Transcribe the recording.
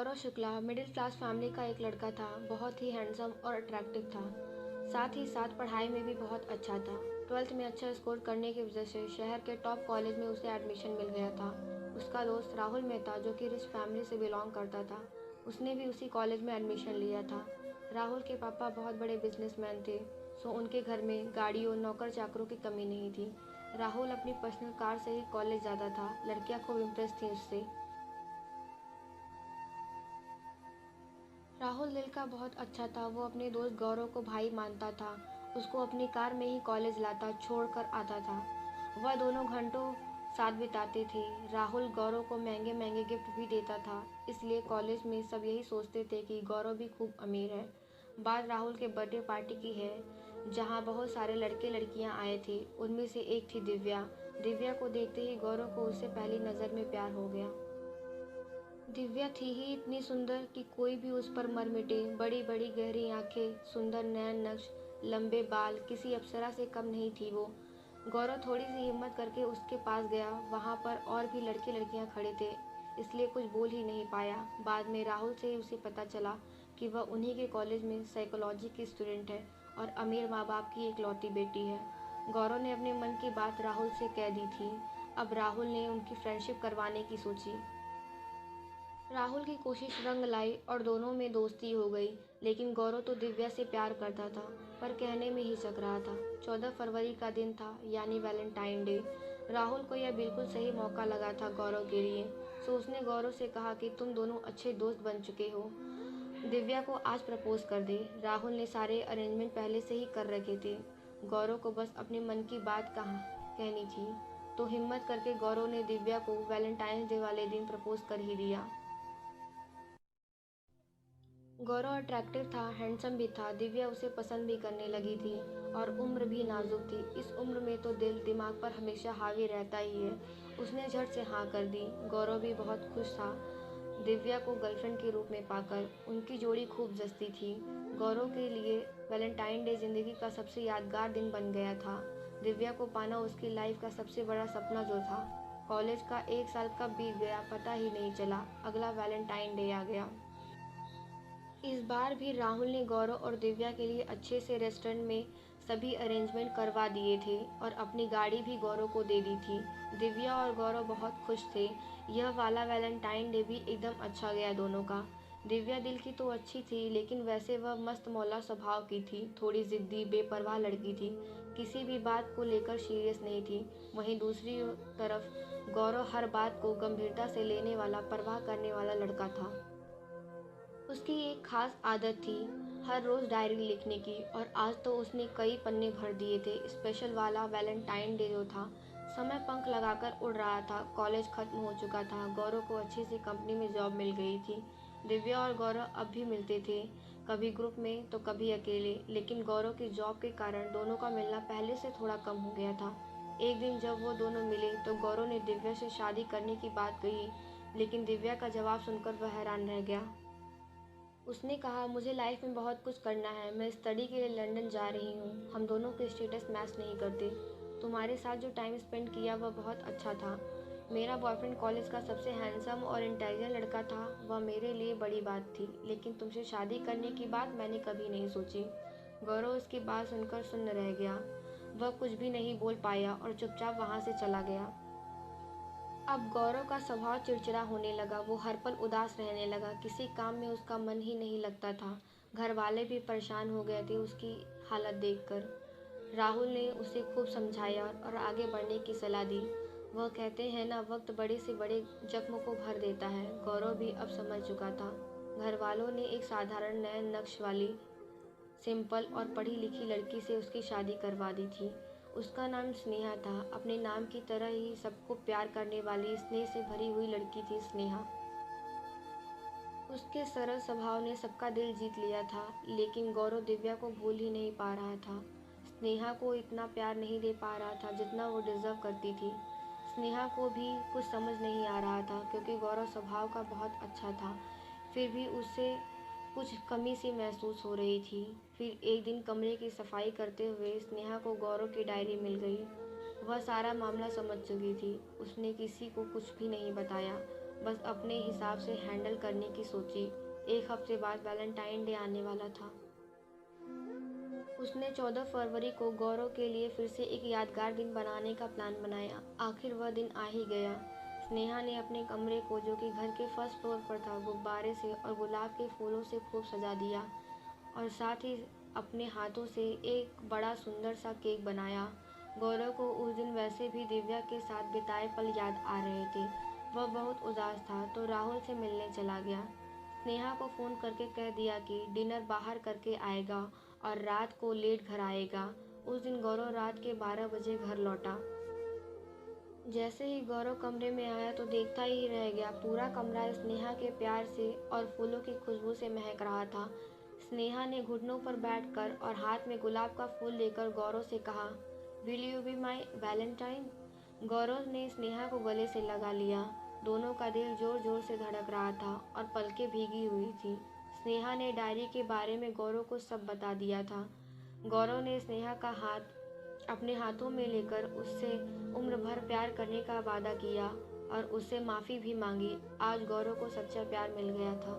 गौरव Shukla middle class family का एक लड़का था। बहुत ही हैंडसम और अट्रैक्टिव था। साथ ही साथ पढ़ाई में भी बहुत अच्छा था। 12th में अच्छा स्कोर करने की वजह से शहर के टॉप कॉलेज में उसे एडमिशन मिल गया था। उसका दोस्त राहुल मेहता, जो कि रिच फैमिली से बिलोंग करता था, उसने भी उसी कॉलेज में एडमिशन लिया था। राहुल के पापा बहुत बड़े बिजनेसमैन थे, सो उनके घर में गाड़ियों, नौकर चाकरों की कमी नहीं थी। राहुल अपनी पर्सनल कार से ही कॉलेज जाता था। लड़कियां खूब इम्प्रेस थी उससे। राहुल दिल का बहुत अच्छा था। वो अपने दोस्त गौरव को भाई मानता था। उसको अपनी कार में ही कॉलेज लाता, छोड़ कर आता था। वह दोनों घंटों साथ बिताते थे। राहुल गौरव को महंगे महंगे गिफ्ट भी देता था, इसलिए कॉलेज में सब यही सोचते थे कि गौरव भी खूब अमीर है। बात राहुल के बर्थडे पार्टी की है, जहाँ बहुत सारे लड़के लड़कियाँ आए थे। उनमें से एक थी दिव्या। दिव्या को देखते ही गौरव को उससे पहली नज़र में प्यार हो गया। दिव्या थी ही इतनी सुंदर कि कोई भी उस पर मर मिटे। बड़ी बड़ी गहरी आंखें, सुंदर नयन नक्श, लंबे बाल, किसी अप्सरा से कम नहीं थी वो। गौरव थोड़ी सी हिम्मत करके उसके पास गया। वहां पर और भी लड़के लड़कियां खड़े थे, इसलिए कुछ बोल ही नहीं पाया। बाद में राहुल से उसे पता चला कि वह उन्हीं के कॉलेज में साइकोलॉजी की स्टूडेंट है और अमीर माँ बाप की इकलौती बेटी है। गौरव ने अपने मन की बात राहुल से कह दी थी। अब राहुल ने उनकी फ्रेंडशिप करवाने की सोची। राहुल की कोशिश रंग लाई और दोनों में दोस्ती हो गई। लेकिन गौरव तो दिव्या से प्यार करता था, पर कहने में हिचक रहा था। 14 फरवरी का दिन था, यानी वैलेंटाइन डे। राहुल को यह बिल्कुल सही मौका लगा था गौरव के लिए। सो उसने गौरव से कहा कि तुम दोनों अच्छे दोस्त बन चुके हो, दिव्या को आज प्रपोज कर दे। राहुल ने सारे अरेंजमेंट पहले से ही कर रखे थे। गौरव को बस अपने मन की बात कहनी थी। तो हिम्मत करके गौरव ने दिव्या को वैलेंटाइन डे वाले दिन प्रपोज कर ही दिया। गौरव अट्रैक्टिव था, हैंडसम भी था। दिव्या उसे पसंद भी करने लगी थी और उम्र भी नाजुक थी। इस उम्र में तो दिल दिमाग पर हमेशा हावी रहता ही है। उसने झट से हाँ कर दी। गौरव भी बहुत खुश था दिव्या को गर्लफ्रेंड के रूप में पाकर। उनकी जोड़ी खूब जचती थी। गौरव के लिए वैलेंटाइन डे जिंदगी का सबसे यादगार दिन बन गया था। दिव्या को पाना उसकी लाइफ का सबसे बड़ा सपना जो था। कॉलेज का 1 साल कब बीत गया पता ही नहीं चला। अगला वैलेंटाइन डे आ गया। इस बार भी राहुल ने गौरव और दिव्या के लिए अच्छे से रेस्टोरेंट में सभी अरेंजमेंट करवा दिए थे और अपनी गाड़ी भी गौरव को दे दी थी। दिव्या और गौरव बहुत खुश थे। यह वाला वैलेंटाइन डे भी एकदम अच्छा गया दोनों का। दिव्या दिल की तो अच्छी थी, लेकिन वैसे वह मस्त मौला स्वभाव की थी। थोड़ी जिद्दी बेपरवाह लड़की थी, किसी भी बात को लेकर सीरियस नहीं थी। वहीं दूसरी तरफ गौरव हर बात को गंभीरता से लेने वाला, परवाह करने वाला लड़का था। उसकी एक खास आदत थी हर रोज़ डायरी लिखने की, और आज तो उसने कई पन्ने भर दिए थे। स्पेशल वाला वैलेंटाइन डे जो था, समय पंख लगाकर उड़ रहा था। कॉलेज खत्म हो चुका था। गौरव को अच्छी सी कंपनी में जॉब मिल गई थी। दिव्या और गौरव अब भी मिलते थे, कभी ग्रुप में तो कभी अकेले। लेकिन गौरव की जॉब के कारण दोनों का मिलना पहले से थोड़ा कम हो गया था। एक दिन जब वो दोनों मिले तो गौरव ने दिव्या से शादी करने की बात कही, लेकिन दिव्या का जवाब सुनकर वह हैरान रह गया। उसने कहा, मुझे लाइफ में बहुत कुछ करना है। मैं स्टडी के लिए लंदन जा रही हूँ। हम दोनों के स्टेटस मैच नहीं करते। तुम्हारे साथ जो टाइम स्पेंड किया वह बहुत अच्छा था। मेरा बॉयफ्रेंड कॉलेज का सबसे हैंडसम और इंटेलिजेंट लड़का था। वह मेरे लिए बड़ी बात थी, लेकिन तुमसे शादी करने की बात मैंने कभी नहीं सोची। गौरव उसकी बात सुनकर सुन्न रह गया। वह कुछ भी नहीं बोल पाया और चुपचाप वहाँ से चला गया। अब गौरव का स्वभाव चिड़चिड़ा होने लगा। वो हर पल उदास रहने लगा। किसी काम में उसका मन ही नहीं लगता था। घर वाले भी परेशान हो गए थे उसकी हालत देखकर। राहुल ने उसे खूब समझाया और आगे बढ़ने की सलाह दी। वह कहते हैं ना, वक्त बड़े से बड़े जख्म को भर देता है। गौरव भी अब समझ चुका था। घर वालों ने एक साधारण नए नक्श वाली, सिंपल और पढ़ी लिखी लड़की से उसकी शादी करवा दी थी। उसका नाम स्नेहा था। अपने नाम की तरह ही सबको प्यार करने वाली, स्नेह से भरी हुई लड़की थी स्नेहा। उसके सरल स्वभाव ने सबका दिल जीत लिया था। लेकिन गौरव दिव्या को भूल ही नहीं पा रहा था। स्नेहा को इतना प्यार नहीं दे पा रहा था जितना वो डिजर्व करती थी। स्नेहा को भी कुछ समझ नहीं आ रहा था, क्योंकि गौरव स्वभाव का बहुत अच्छा था, फिर भी उसे कुछ कमी सी महसूस हो रही थी। फिर एक दिन कमरे की सफाई करते हुए स्नेहा को गौरव की डायरी मिल गई। वह सारा मामला समझ चुकी थी। उसने किसी को कुछ भी नहीं बताया। बस अपने हिसाब से हैंडल करने की सोची। 1 हफ्ते बाद वैलेंटाइन डे आने वाला था। उसने 14 फरवरी को गौरव के लिए फिर से एक यादगार दिन बनाने का प्लान बनाया। आखिर वह दिन आ ही गया। स्नेहा ने अपने कमरे को, जो कि घर के फर्स्ट फ्लोर पर था, गुब्बारे से और गुलाब के फूलों से खूब सजा दिया और साथ ही अपने हाथों से एक बड़ा सुंदर सा केक बनाया। गौरव को उस दिन वैसे भी दिव्या के साथ बिताए पल याद आ रहे थे। वह बहुत उदास था तो राहुल से मिलने चला गया। स्नेहा को फ़ोन करके कह दिया कि डिनर बाहर करके आएगा और रात को लेट घर आएगा। उस दिन गौरव रात के 12 बजे घर लौटा। जैसे ही गौरव कमरे में आया तो देखता ही रह गया, पूरा कमरा स्नेहा के प्यार से और फूलों की खुशबू से महक रहा था। स्नेहा ने घुटनों पर बैठकर और हाथ में गुलाब का फूल लेकर गौरव से कहा, will you be my Valentine? Gaurav ने स्नेहा को गले से लगा लिया। दोनों का दिल जोर जोर से धड़क रहा था और पलकें भीगी हुई थी। स्नेहा ने डायरी के बारे में गौरव को सब बता दिया था। गौरव ने स्नेहा का हाथ अपने हाथों में लेकर उससे उम्र भर प्यार करने का वादा किया और उससे माफ़ी भी मांगी। आज गौरव को सच्चा प्यार मिल गया था।